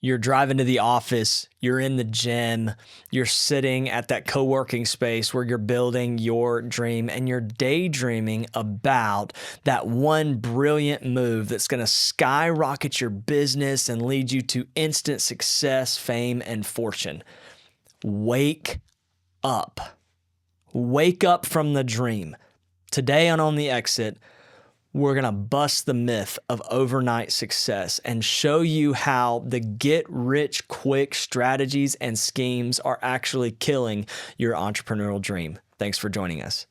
You're driving to the office, you're in the gym, you're sitting at that co-working space where you're building your dream and you're daydreaming about that one brilliant move that's going to skyrocket your business and lead you to instant success, fame, and fortune. Wake up. Wake up from the dream. Today on the Exit, we're going to bust the myth of overnight success and show you how the get-rich-quick strategies and schemes are actually killing your entrepreneurial dream. Thanks for joining us.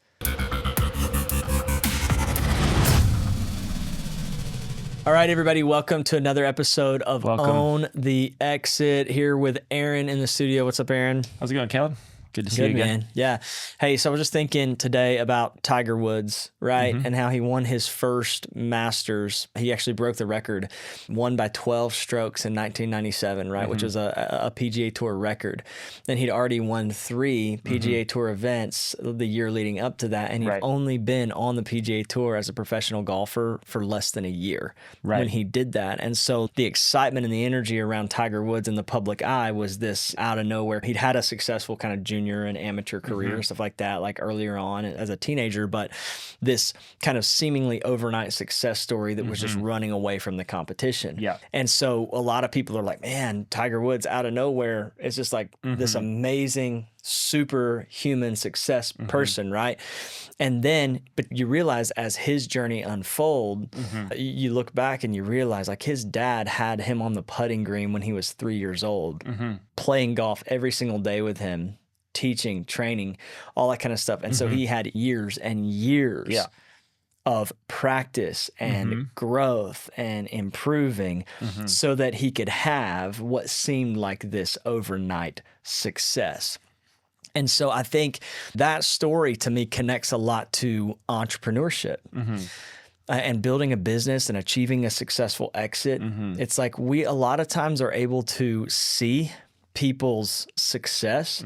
All right, everybody, welcome to another episode of On the Exit, here with Aaron in the studio. What's up, Aaron? How's it going, Caleb? Good to see you again. Man. Yeah. Hey, so I was just thinking today about Tiger Woods, right? And how he won his first Masters. He actually broke the record, won by 12 strokes in 1997, right? Which was a PGA Tour record. Then he'd already won 3 PGA Tour events the year leading up to that. And he'd only been on the PGA Tour as a professional golfer for less than a year when he did that. And so the excitement and the energy around Tiger Woods in the public eye was this out of nowhere. He'd had a successful kind of junior and amateur career, stuff like that, like earlier on as a teenager, but this kind of seemingly overnight success story that was just running away from the competition. Yeah. And so a lot of people are like, man, Tiger Woods out of nowhere is just like this amazing, superhuman success person, right? And then, but you realize as his journey unfold, you look back and you realize like his dad had him on the putting green when he was 3 years old, playing golf every single day with him, teaching, training, all that kind of stuff. And so he had years and years of practice and growth and improving so that he could have what seemed like this overnight success. And so I think that story to me connects a lot to entrepreneurship. And building a business and achieving a successful exit. It's like we a lot of times are able to see people's success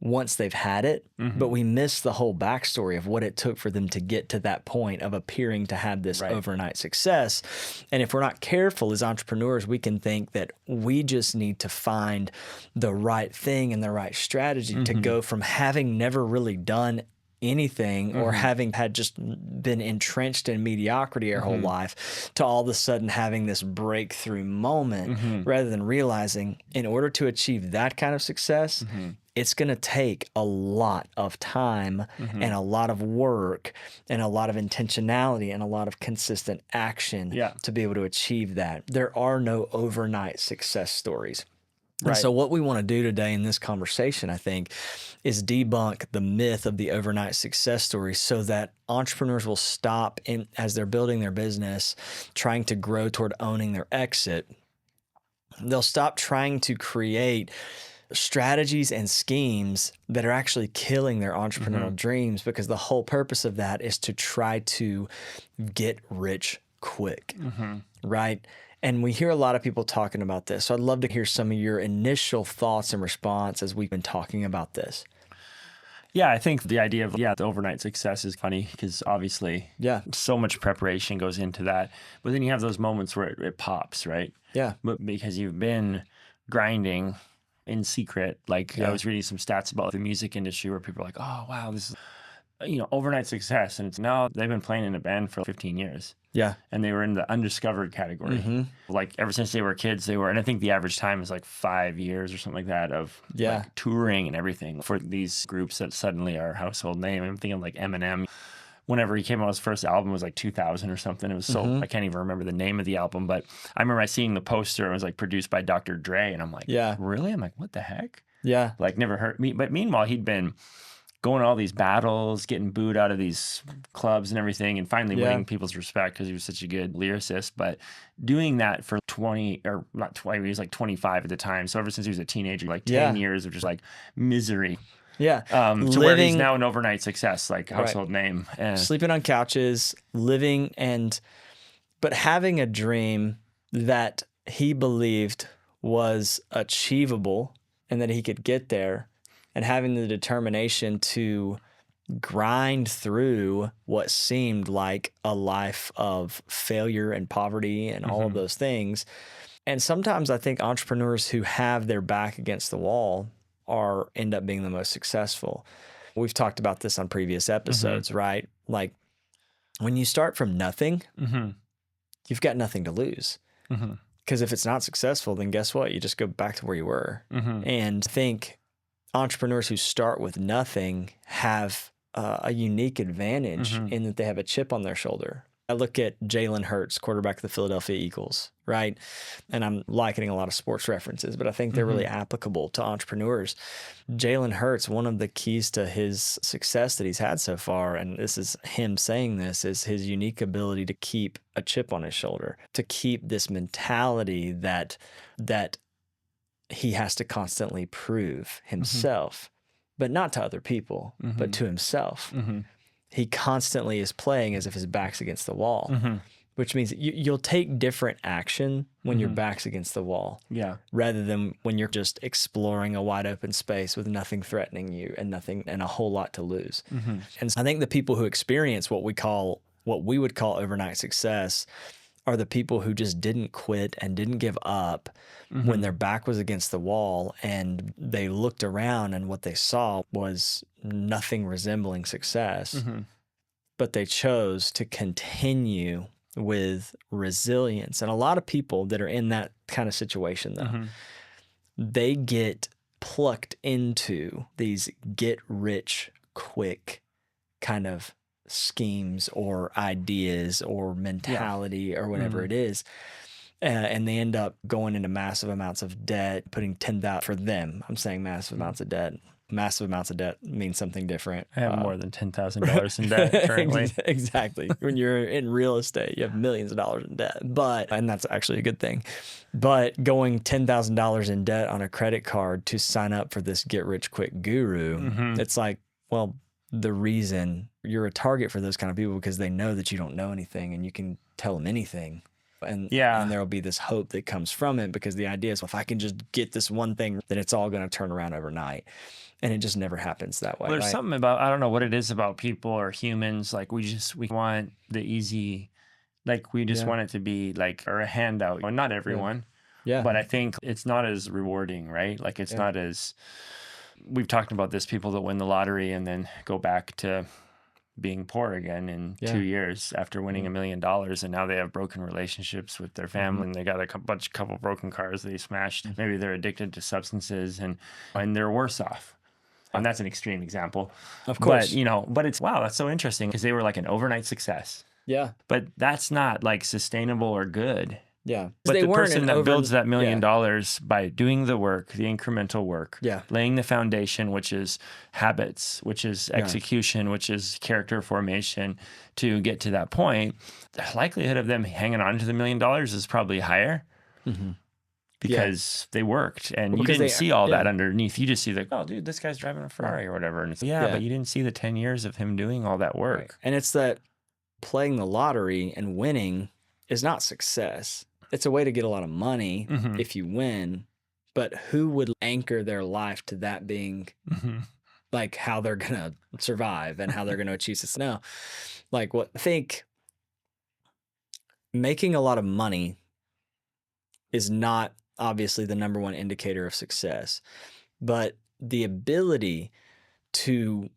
once they've had it, but we miss the whole backstory of what it took for them to get to that point of appearing to have this overnight success. And if we're not careful as entrepreneurs, we can think that we just need to find the right thing and the right strategy to go from having never really done anything or having had just been entrenched in mediocrity our whole life to all of a sudden having this breakthrough moment rather than realizing in order to achieve that kind of success, it's going to take a lot of time and a lot of work and a lot of intentionality and a lot of consistent action to be able to achieve that. There are no overnight success stories. And so what we want to do today in this conversation, I think, is debunk the myth of the overnight success story so that entrepreneurs will stop as they're building their business, trying to grow toward owning their exit. They'll stop trying to create strategies and schemes that are actually killing their entrepreneurial dreams, because the whole purpose of that is to try to get rich quick, right? And we hear a lot of people talking about this. So I'd love to hear some of your initial thoughts and response as we've been talking about this. Yeah, I think the idea of, the overnight success is funny because obviously so much preparation goes into that. But then you have those moments where it pops, right? Yeah. But because you've been grinding in secret. Like I was reading some stats about the music industry where people are like, oh, wow, this is, overnight success. And it's now they've been playing in a band for 15 years. Yeah. And they were in the undiscovered category. Like ever since they were kids, and I think the average time is like 5 years or something like that of like touring and everything for these groups that suddenly are a household name. I'm thinking like Eminem. Whenever he came out, his first album was like 2000 or something. It was so, I can't even remember the name of the album, but I remember seeing the poster. It was like produced by Dr. Dre. And I'm like, really? I'm like, what the heck? Yeah. Like never heard me. But meanwhile, he'd been going to all these battles, getting booed out of these clubs and everything, and finally winning people's respect because he was such a good lyricist. But doing that for 20, or not 20, he was like 25 at the time. So ever since he was a teenager, like 10 years of just like misery. Yeah. To where he's now an overnight success, like household name. Sleeping on couches, but having a dream that he believed was achievable and that he could get there, and having the determination to grind through what seemed like a life of failure and poverty and all of those things, And sometimes I think entrepreneurs who have their back against the wall end up being the most successful. We've talked about this on previous episodes, right? Like when you start from nothing, you've got nothing to lose. Because if it's not successful, then guess what? You just go back to where you were. And I think entrepreneurs who start with nothing have a unique advantage in that they have a chip on their shoulder. I look at Jalen Hurts, quarterback of the Philadelphia Eagles, right? And I'm likening a lot of sports references, but I think they're really applicable to entrepreneurs. Jalen Hurts, one of the keys to his success that he's had so far, and this is him saying this, is his unique ability to keep a chip on his shoulder, to keep this mentality that he has to constantly prove himself, but not to other people, but to himself. He constantly is playing as if his back's against the wall, which means you'll take different action when your back's against the wall, rather than when you're just exploring a wide open space with nothing threatening you and a whole lot to lose. And so I think the people who experience what we would call overnight success are the people who just didn't quit and didn't give up when their back was against the wall, and they looked around and what they saw was nothing resembling success, but they chose to continue with resilience. And a lot of people that are in that kind of situation, though, they get plucked into these get rich quick kind of schemes or ideas or mentality or whatever it is. And they end up going into massive amounts of debt, putting 10,000 for them. I'm saying massive amounts of debt. Massive amounts of debt means something different. I have more than $10,000 in debt currently. Exactly. When you're in real estate, you have millions of dollars in debt, and that's actually a good thing. But going $10,000 in debt on a credit card to sign up for this get rich quick guru, it's like, well, the reason you're a target for those kind of people because they know that you don't know anything and you can tell them anything. And there'll be this hope that comes from it, because the idea is, well, if I can just get this one thing, then it's all going to turn around overnight. And it just never happens that way. Well, there's something about, I don't know what it is about people or humans. Like we want the easy, like we just want it to be like, or a handout. Well, not everyone. But I think it's not as rewarding, right? Like it's not as, we've talked about this, people that win the lottery and then go back to being poor again in 2 years after winning $1 million, and now they have broken relationships with their family, and they got a couple broken cars they smashed. Maybe they're addicted to substances, and they're worse off. And that's an extreme example, of course. But it's, wow, that's so interesting, because they were like an overnight success. Yeah, but that's not like sustainable or good. Yeah. But the person that builds that $1 million by doing the work, the incremental work, laying the foundation, which is habits, which is execution, which is character formation to get to that point, the likelihood of them hanging on to the $1 million is probably higher because they worked, and you didn't see all that underneath. You just see like, oh, dude, this guy's driving a Ferrari or whatever. And it's but you didn't see the 10 years of him doing all that work. Right. And it's that playing the lottery and winning is not success. It's a way to get a lot of money if you win, but who would anchor their life to that being like how they're going to survive and how they're going to achieve this? No, like I think making a lot of money is not obviously the number one indicator of success, but the ability to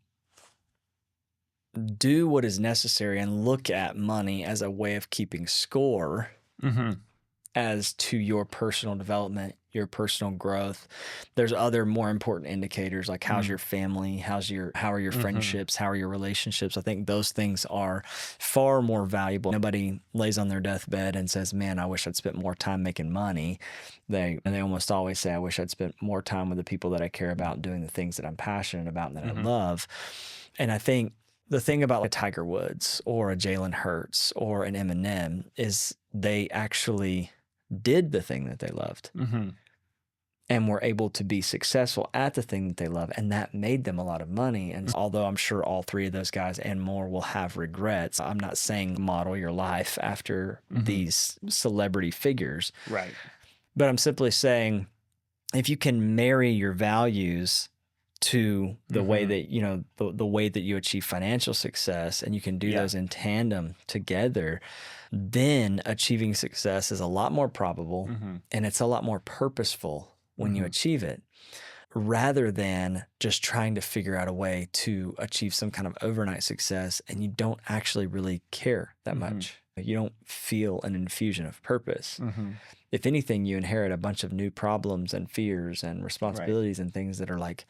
do what is necessary and look at money as a way of keeping score as to your personal development, your personal growth. There's other more important indicators like how's your family, how are your friendships, how are your relationships. I think those things are far more valuable. Nobody lays on their deathbed and says, man, I wish I'd spent more time making money. They almost always say, I wish I'd spent more time with the people that I care about, doing the things that I'm passionate about and that I love. And I think the thing about a Tiger Woods or a Jalen Hurts or an Eminem is they actually did the thing that they loved and were able to be successful at the thing that they love. And that made them a lot of money. And although I'm sure all three of those guys and more will have regrets, I'm not saying model your life after these celebrity figures. Right. But I'm simply saying if you can marry your values to the way that, you know, the way that you achieve financial success, and you can do those in tandem together, then achieving success is a lot more probable and it's a lot more purposeful when you achieve it, rather than just trying to figure out a way to achieve some kind of overnight success and you don't actually really care that much. You don't feel an infusion of purpose. If anything, you inherit a bunch of new problems and fears and responsibilities and things that are like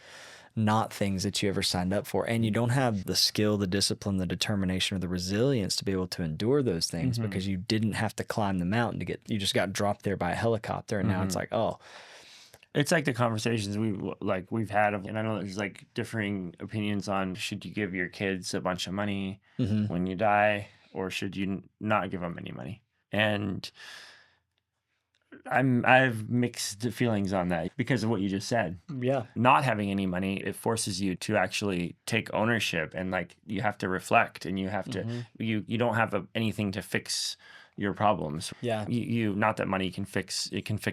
not things that you ever signed up for. And you don't have the skill, the discipline, the determination, or the resilience to be able to endure those things because you didn't have to climb the mountain to you just got dropped there by a helicopter. And now it's like, oh. It's like the conversations we've had, and I know there's like differing opinions on, should you give your kids a bunch of money when you die, or should you not give them any money? And I have mixed feelings on that because of what you just said. Yeah. Not having any money, it forces you to actually take ownership, and like you have to reflect, and you have to you don't have anything to fix your problems. Yeah. You not that money can fix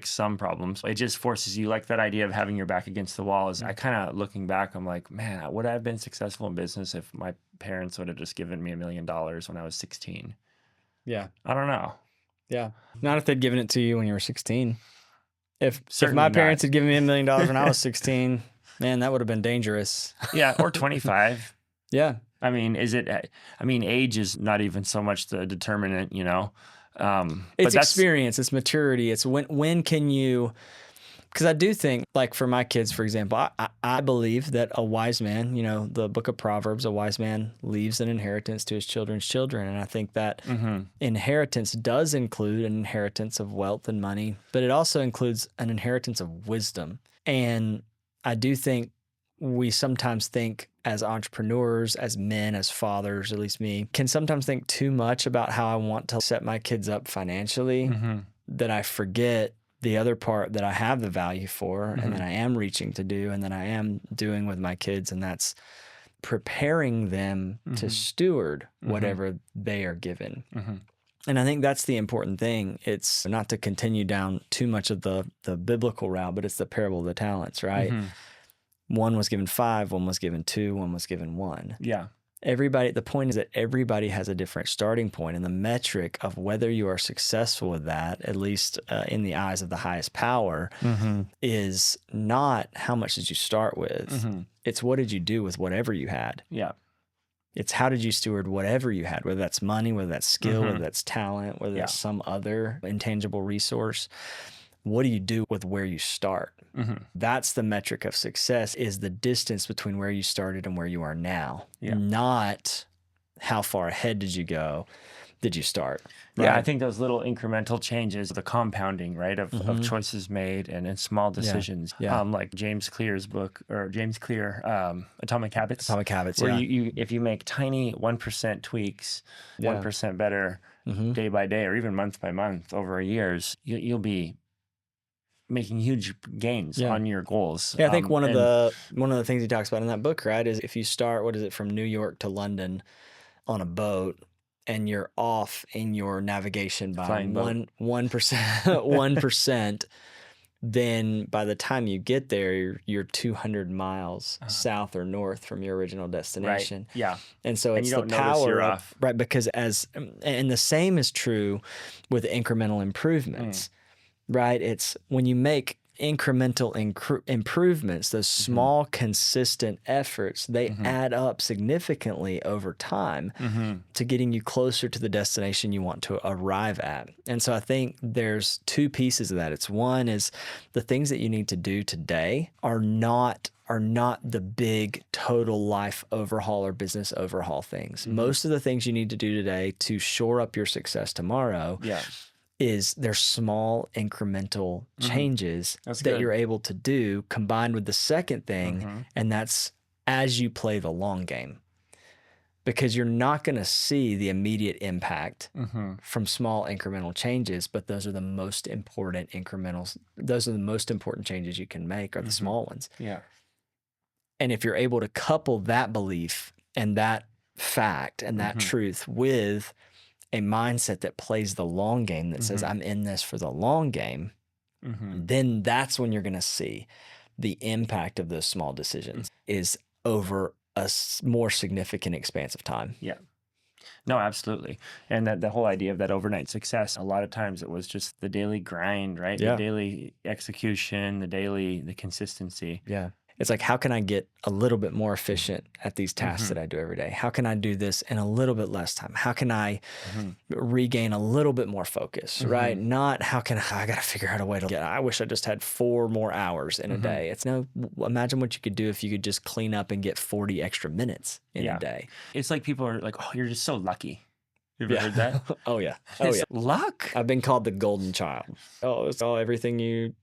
some problems. It just forces you, like that idea of having your back against the wall is, I kind of, looking back, I'm like, man, would I have been successful in business if my parents would have just given me $1 million when I was 16? Yeah. I don't know. Yeah. Not if they'd given it to you when you were 16. If Certainly my not. parents had given me $1 million when I was 16, man, that would have been dangerous. Yeah. Or 25. Yeah. I mean, age is not even so much the determinant, you know. It's experience, it's maturity. It's when can you, because I do think, like for my kids, for example, I believe that a wise man, you know, the book of Proverbs, a wise man leaves an inheritance to his children's children. And I think that inheritance does include an inheritance of wealth and money, but it also includes an inheritance of wisdom. And I do think we sometimes think, as entrepreneurs, as men, as fathers, at least me, can sometimes think too much about how I want to set my kids up financially, that I forget the other part that I have the value for and that I am reaching to do and that I am doing with my kids, and that's preparing them to steward whatever they are given. And I think that's the important thing. It's not to continue down too much of the biblical route, but it's the parable of the talents, right? One was given 5, one was given 2, one was given 1. Yeah. The point is that everybody has a different starting point, and the metric of whether you are successful with that, at least in the eyes of the highest power, is not how much did you start with. It's what did you do with whatever you had. Yeah. It's how did you steward whatever you had, whether that's money, whether that's skill, whether that's talent, whether that's some other intangible resource. What do you do with where you start? That's the metric of success, is the distance between where you started and where you are now, not how far ahead did you start. Right? Yeah, I think those little incremental changes, the compounding, right, of choices made and small decisions. Like James Clear's book, or James Clear, Atomic Habits. Atomic Habits, where you if you make tiny 1% tweaks, 1% better day by day, or even month by month over years, you'll be making huge gains on your goals. Yeah, I think one of the things he talks about in that book, right, is if you start, from New York to London on a boat, and you're off in your navigation by 1%, then by the time you get there, you're 200 miles south or north from your original destination. Right. Yeah. And so it's the power of, right, because and the same is true with incremental improvements. Right? It's when you make incremental improvements, those small, consistent efforts, they add up significantly over time to getting you closer to the destination you want to arrive at. And so I think there's 2 pieces of that. It's one is the things that you need to do today are not the big total life overhaul or business overhaul things. Most of the things you need to do today to shore up your success tomorrow is there's small incremental changes that you're able to do, combined with the second thing, and that's as you play the long game. Because you're not going to see the immediate impact from small incremental changes, but those are the most important those are the most important changes you can make, are the small ones. Yeah. And if you're able to couple that belief and that fact and that truth with a mindset that plays the long game, that says, I'm in this for the long game, then that's when you're going to see the impact of those small decisions is over a more significant expanse of time. Yeah. No, absolutely. And that the whole idea of that overnight success, a lot of times it was just the daily grind, right? Yeah. The daily execution, the consistency. Yeah. It's like, how can I get a little bit more efficient at these tasks that I do every day? How can I do this in a little bit less time? How can I regain a little bit more focus, right? Not how can I got to figure out a way to I wish I just had 4 more hours in a day. It's imagine what you could do if you could just clean up and get 40 extra minutes in a day. It's like people are like, oh, you're just so lucky. You ever heard that? Oh, yeah. Oh, yeah. Luck. I've been called the golden child. Oh, it's all everything you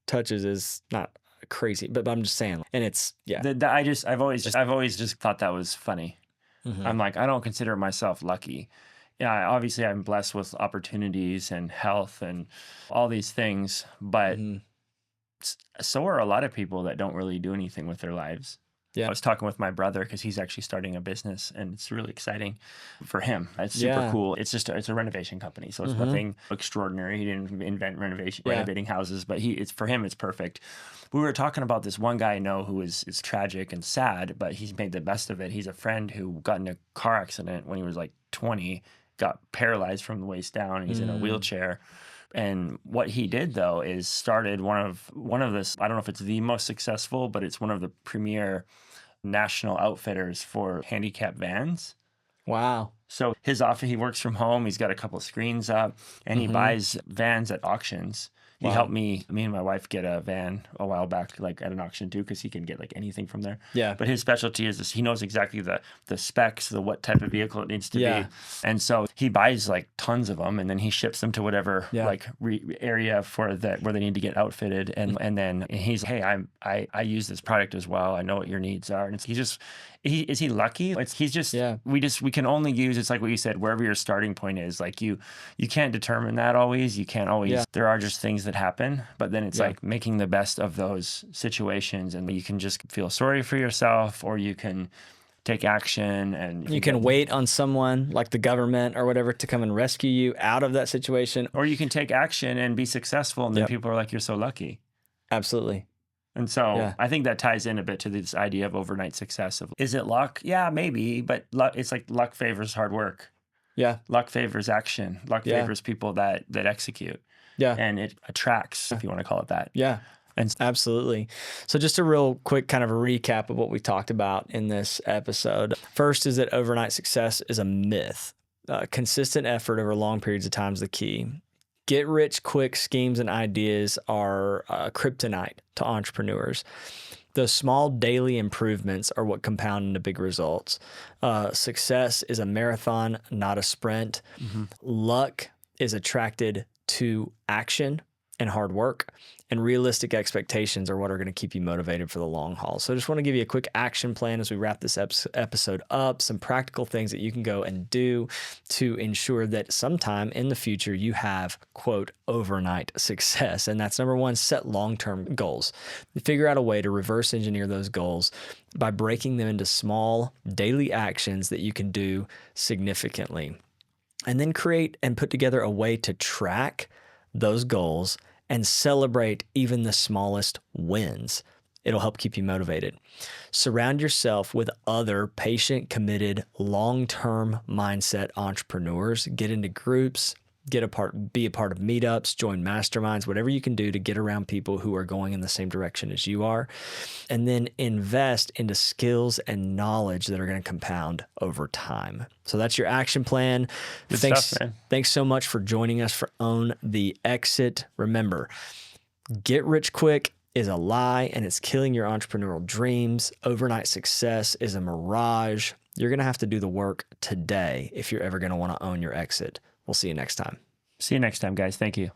touches is not crazy, but I'm just saying, and it's I've always just thought that was funny. I'm like, I don't consider myself lucky. Yeah, obviously I'm blessed with opportunities and health and all these things, but so are a lot of people that don't really do anything with their lives. Yeah. I was talking with my brother because he's actually starting a business and it's really exciting for him. It's super cool. It's a renovation company. So it's nothing extraordinary. He didn't invent renovating houses, but for him, it's perfect. We were talking about this one guy I know who is tragic and sad, but he's made the best of it. He's a friend who got in a car accident when he was like 20, got paralyzed from the waist down. He's in a wheelchair. And what he did though is started one of this, I don't know if it's the most successful, but it's one of the premier national outfitters for handicap vans. Wow. So he works from home. He's got a couple of screens up and he buys vans at auctions. He helped me and my wife get a van a while back, like at an auction too, because he can get like anything from there. Yeah. But his specialty is this. He knows exactly the specs, what type of vehicle it needs to be. And so he buys like tons of them and then he ships them to whatever area where they need to get outfitted. And then he's, hey, I use this product as well. I know what your needs are. And is he lucky? We can only use, it's like what you said, wherever your starting point is. Like you can't determine that always. You can't always, there are just things that happen, but then it's like making the best of those situations, and you can just feel sorry for yourself, or you can take action, and you can wait on someone like the government or whatever to come and rescue you out of that situation, or you can take action and be successful, and then people are like, you're so lucky. Absolutely. And so I think that ties in a bit to this idea of overnight success. Is it luck? Yeah, maybe, but it's like luck favors hard work. Yeah. Luck favors action. Luck favors people that execute. Yeah. And it attracts, if you want to call it that. Yeah. And absolutely. So just a real quick kind of a recap of what we talked about in this episode. First is that overnight success is a myth. Consistent effort over long periods of time is the key. Get rich quick schemes and ideas are kryptonite to entrepreneurs. Those small daily improvements are what compound into big results. Success is a marathon, not a sprint. Luck is attracted to action and hard work, and realistic expectations are what are going to keep you motivated for the long haul. So I just want to give you a quick action plan as we wrap this episode up, some practical things that you can go and do to ensure that sometime in the future you have, quote, overnight success. And that's number one, set long-term goals. Figure out a way to reverse engineer those goals by breaking them into small daily actions that you can do significantly. And then create and put together a way to track those goals and celebrate even the smallest wins. It'll help keep you motivated. Surround yourself with other patient, committed, long-term mindset entrepreneurs. Get into groups, be a part of meetups, join masterminds, whatever you can do to get around people who are going in the same direction as you are. And then invest into skills and knowledge that are going to compound over time. So that's your action plan. Thanks so much for joining us for Own the Exit. Remember, get rich quick is a lie and it's killing your entrepreneurial dreams. Overnight success is a mirage. You're going to have to do the work today if you're ever going to want to own your exit. We'll see you next time. See you next time, guys. Thank you.